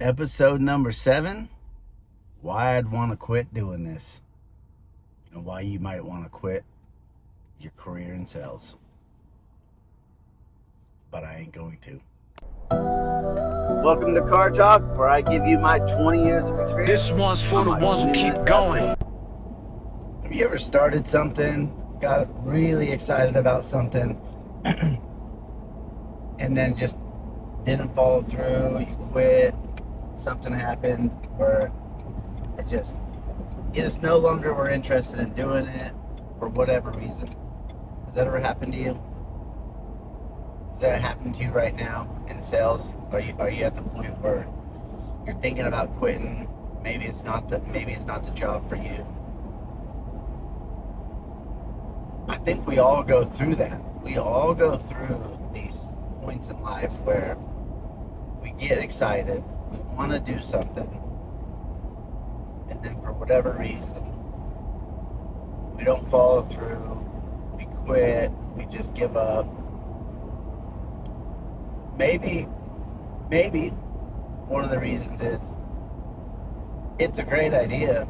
Episode number 7, why I'd want to quit doing this and why you might want to quit your career in sales. But I ain't going to. Welcome to Car Talk, where I give you my 20 years of experience. This one's for the ones who keep going. Have you ever started something, got really excited about something, and then just didn't follow through, you quit, something happened where you just no longer were interested in doing it for whatever reason? Has that ever happened to you? Does that happen to you right now in sales? Are you at the point where you're thinking about quitting? Maybe it's not the job for you. I think we all go through that. We all go through these points in life where we get excited, we want to do something, and then for whatever reason, we don't follow through, we quit, we just give up. Maybe one of the reasons is it's a great idea,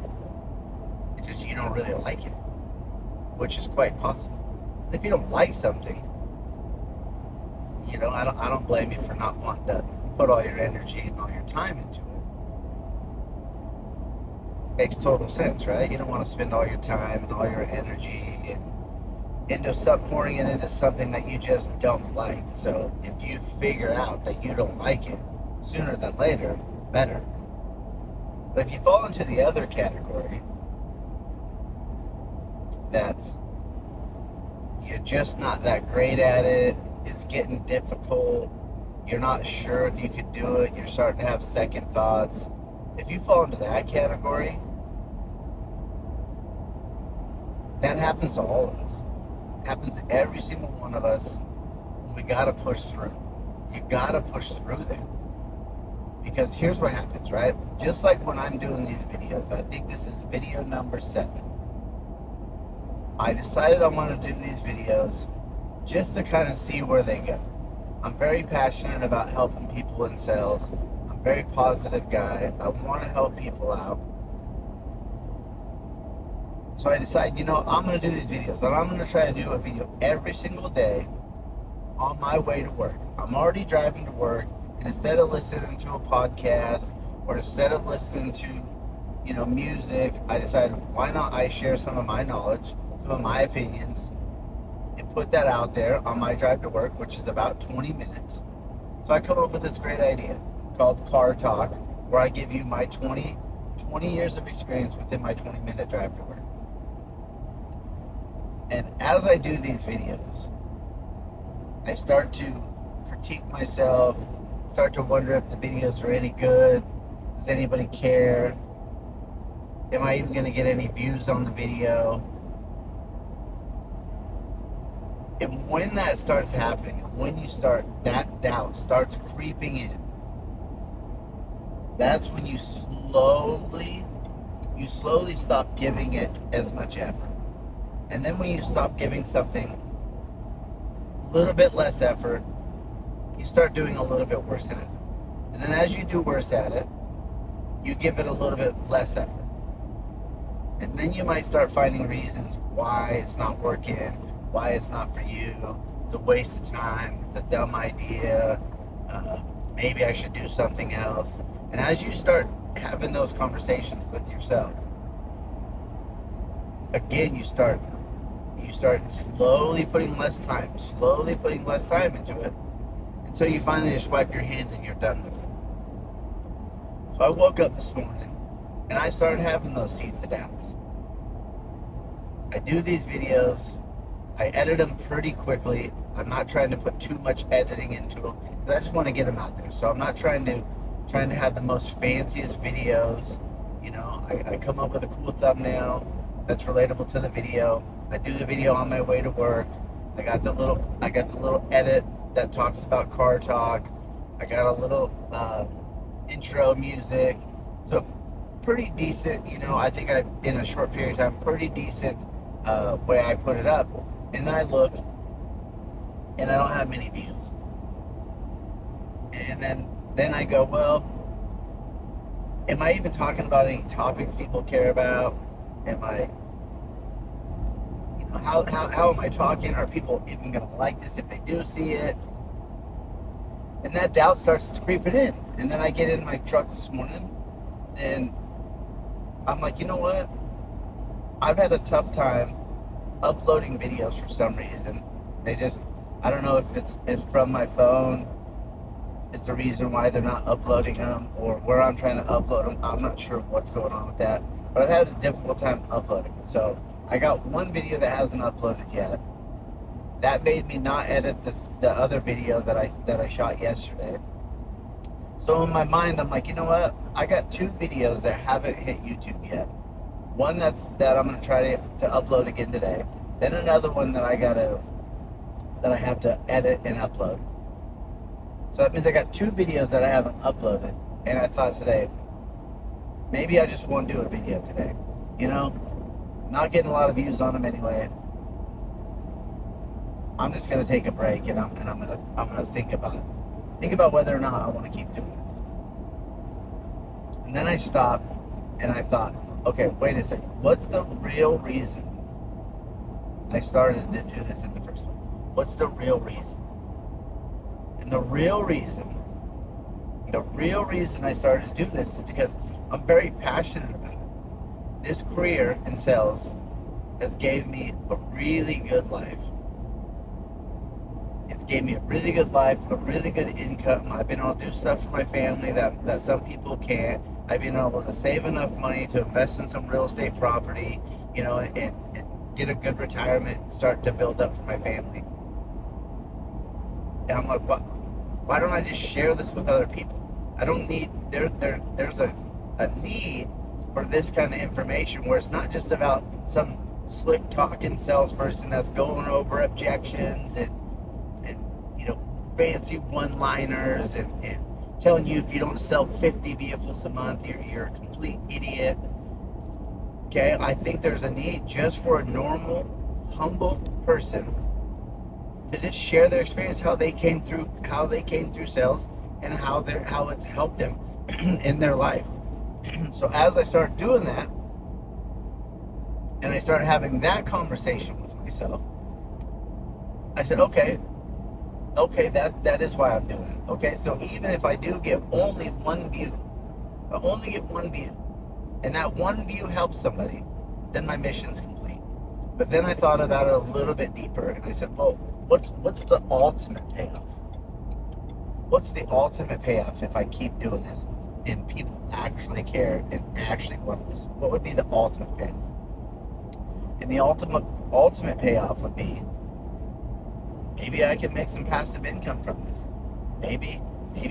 it's just you don't really like it, which is quite possible. And if you don't like something, I don't blame you for not wanting to put all your energy and all your time into it. Makes total sense, right? You don't want to spend all your time and all your energy pouring it into something that you just don't like. So if you figure out that you don't like it, sooner than later, better. But if you fall into the other category, that's you're just not that great at it, it's getting difficult, you're not sure if you could do it, you're starting to have second thoughts. If you fall into that category, that happens to all of us. It happens to every single one of us. We gotta push through. You gotta push through that. Because here's what happens, right? Just like when I'm doing these videos, I think this is video number 7. I decided I want to do these videos just to kind of see where they go. I'm very passionate about helping people in sales. I'm a very positive guy. I want to help people out. So I decided, I'm going to do these videos. And I'm going to try to do a video every single day on my way to work. I'm already driving to work. And instead of listening to a podcast or instead of listening to, music, I decided, why not I share some of my knowledge, some of my opinions, and put that out there on my drive to work, which is about 20 minutes. So I come up with this great idea called Car Talk, where I give you my 20 years of experience within my 20-minute drive to work. And as I do these videos, I start to critique myself, start to wonder if the videos are any good. Does anybody care? Am I even going to get any views on the video? And when that starts happening, when that doubt starts creeping in, that's when you slowly stop giving it as much effort. And then when you stop giving something a little bit less effort, you start doing a little bit worse at it. And then as you do worse at it, you give it a little bit less effort. And then you might start finding reasons why it's not working, why it's not for you, it's a waste of time, it's a dumb idea, maybe I should do something else. And as you start having those conversations with yourself, again, you start slowly putting less time into it, until you finally just wipe your hands and you're done with it. So I woke up this morning and I started having those seeds of doubts. I do these videos, I edit them pretty quickly. I'm not trying to put too much editing into them because I just want to get them out there. So I'm not trying to have the most fanciest videos. I come up with a cool thumbnail that's relatable to the video. I do the video on my way to work. I got the little edit that talks about car talk. I got a little intro music. So pretty decent, I think in a short period of time, pretty decent way I put it up. And then I look and I don't have many views. And then I go, well, am I even talking about any topics people care about? Am I, how am I talking? Are people even going to like this if they do see it? And that doubt starts creeping in. And then I get in my truck this morning and I'm like, you know what? I've had a tough time uploading videos for some reason. I don't know if it's from my phone. It's the reason why they're not uploading them, or where I'm trying to upload them. I'm not sure what's going on with that. But I've had a difficult time uploading. So I got one video that hasn't uploaded yet. That made me not edit the other video that I shot yesterday. So in my mind, I'm like, you know what? I got 2 videos that haven't hit YouTube yet. One that I'm gonna try to upload again today. Then another one that I have to edit and upload. So that means I got 2 videos that I haven't uploaded. And I thought today, maybe I just won't do a video today. Not getting a lot of views on them anyway. I'm just gonna take a break and I'm gonna think about it. Think about whether or not I want to keep doing this. And then I stopped and I thought, okay, wait a second. What's the real reason I started to do this in the first place? What's the real reason? And the real reason I started to do this is because I'm very passionate about it. This career in sales has gave me a really good life. It's gave me a really good life, a really good income. I've been able to do stuff for my family that some people can't. I've been able to save enough money to invest in some real estate property, and get a good retirement, start to build up for my family. And I'm like, why don't I just share this with other people? I don't need, there's a need for this kind of information where it's not just about some slick talking salesperson that's going over objections and fancy one-liners and telling you if you don't sell 50 vehicles a month, you're a complete idiot. Okay, I think there's a need just for a normal, humble person to just share their experience, how they came through sales, and how it's helped them in their life. So as I started doing that, and I started having that conversation with myself, I said, okay, that is why I'm doing it. Okay, so even if I do get only one view, and that one view helps somebody, then my mission's complete. But then I thought about it a little bit deeper, and I said, well, what's the ultimate payoff? What's the ultimate payoff if I keep doing this and people actually care and actually want to listen? What would be the ultimate payoff? And the ultimate payoff would be, maybe I can make some passive income from this. Maybe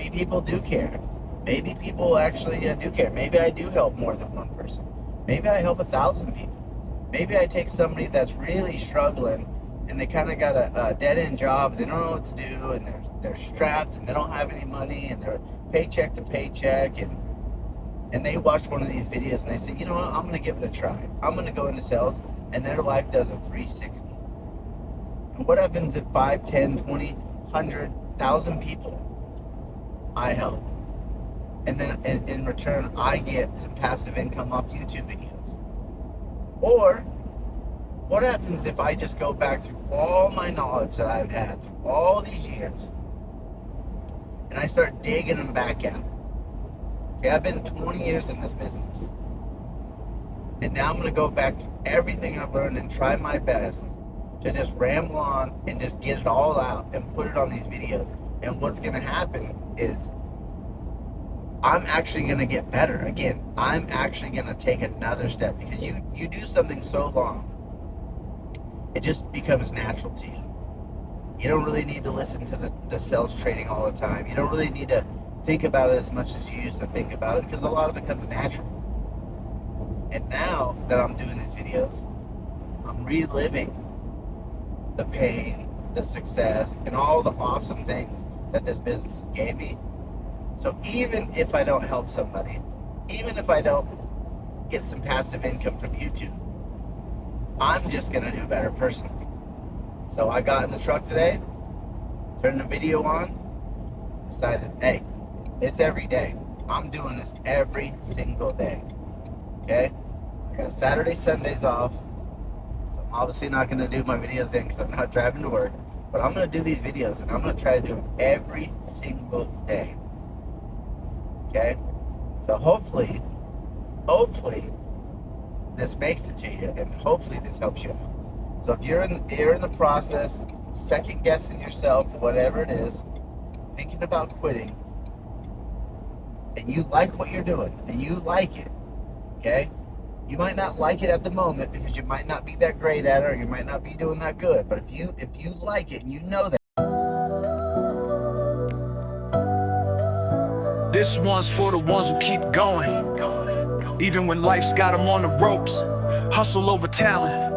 people do care. Maybe people actually do care. Maybe I do help more than one person. Maybe I help 1,000 people. Maybe I take somebody that's really struggling and they kind of got a dead-end job. They don't know what to do, and they're strapped, and they don't have any money, and they're paycheck to paycheck, and they watch one of these videos and they say, you know what, I'm going to give it a try. I'm going to go into sales, and their life does a 360. And what happens if 5, 10, 20, 100, 1,000 people I help? And then in return, I get some passive income off YouTube videos. Or what happens if I just go back through all my knowledge that I've had through all these years and I start digging them back out? Okay, I've been 20 years in this business. And now I'm going to go back through everything I've learned and try my best to just ramble on and just get it all out and put it on these videos. And what's going to happen is I'm actually going to get better. Again, I'm actually going to take another step, because you do something so long, it just becomes natural to you. You don't really need to listen to the sales training all the time. You don't really need to think about it as much as you used to think about it, because a lot of it comes natural. And now that I'm doing these videos, I'm reliving the pain, the success, and all the awesome things that this business has gave me. So even if I don't help somebody, even if I don't get some passive income from YouTube, I'm just going to do better personally. So I got in the truck today, turned the video on, decided, hey, it's every day. I'm doing this every single day. Okay? I got Saturday, Sundays off. So I'm obviously not going to do my videos then because I'm not driving to work. But I'm going to do these videos and I'm going to try to do them every single day. Okay? So hopefully, this makes it to you, and hopefully this helps you out. So if you're in the process, second guessing yourself, whatever it is, thinking about quitting, and you like what you're doing, and you like it, okay? You might not like it at the moment because you might not be that great at it, or you might not be doing that good. But if you like it and you know that. This one's for the ones who keep going, even when life's got them on the ropes. Hustle over talent,